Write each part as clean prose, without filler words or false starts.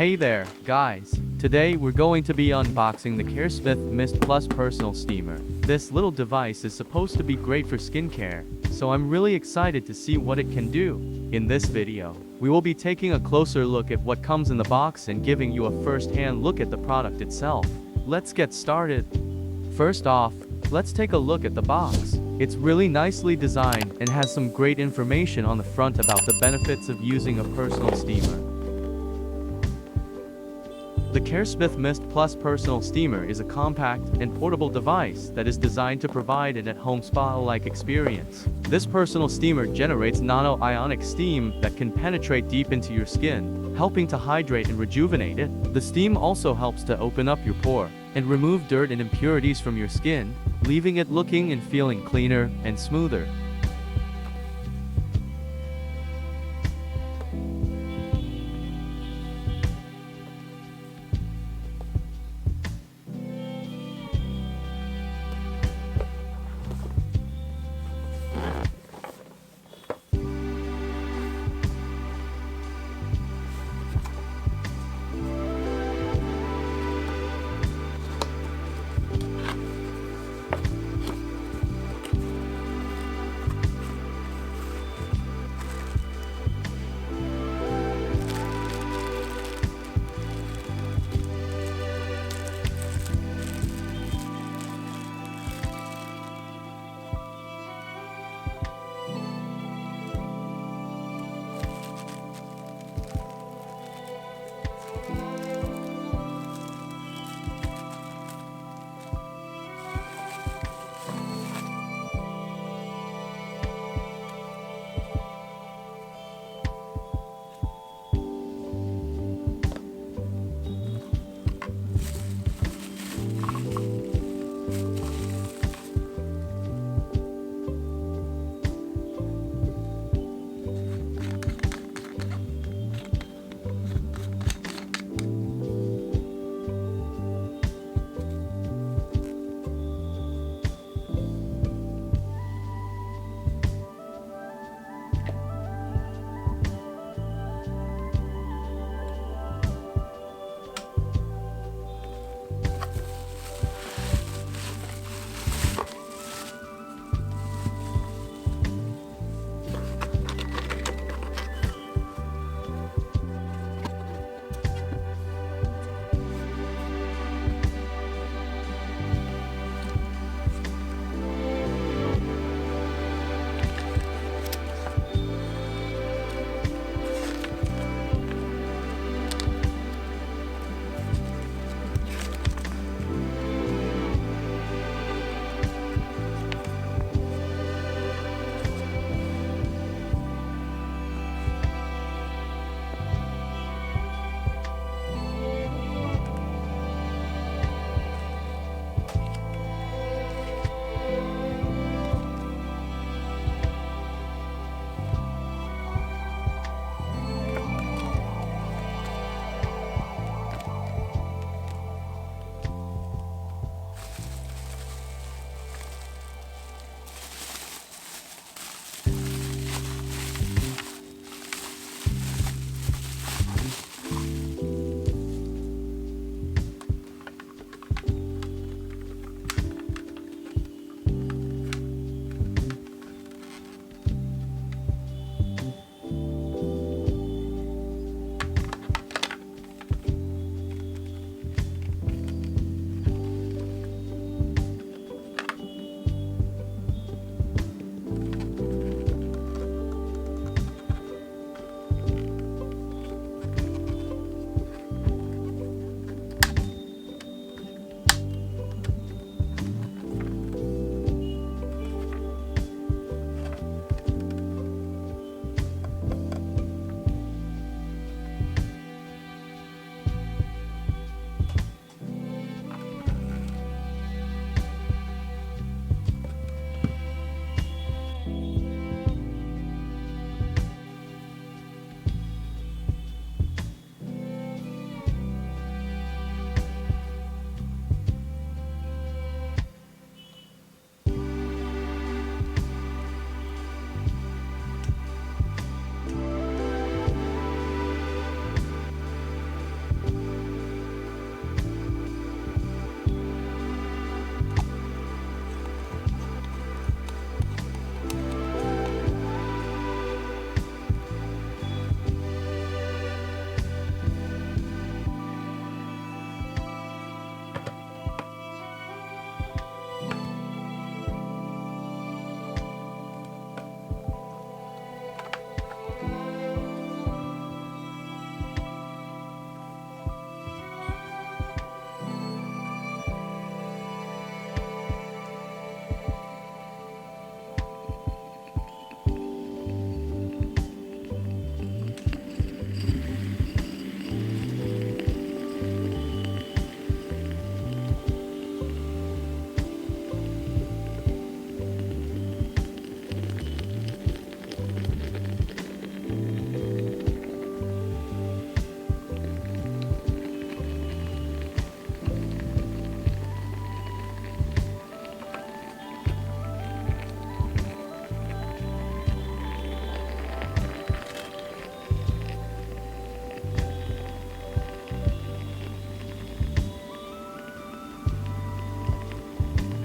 Hey there, guys. Today we're going to be unboxing the Caresmith MIST Plus Personal Steamer. This little device is supposed to be great for skincare, so I'm really excited to see what it can do. In this video, we will be taking a closer look at what comes in the box and giving you a first-hand look at the product itself. Let's get started. First off, let's take a look at the box. It's really nicely designed and has some great information on the front about the benefits of using a personal steamer. The Caresmith MIST Plus Personal Steamer is a compact and portable device that is designed to provide an at-home spa-like experience. This personal steamer generates nano-ionic steam that can penetrate deep into your skin, helping to hydrate and rejuvenate it. The steam also helps to open up your pore and remove dirt and impurities from your skin, leaving it looking and feeling cleaner and smoother.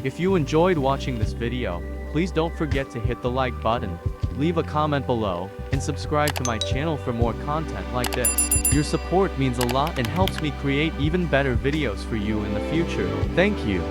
If you enjoyed watching this video, please don't forget to hit the like button, leave a comment below, and subscribe to my channel for more content like this. Your support means a lot and helps me create even better videos for you in the future. Thank you.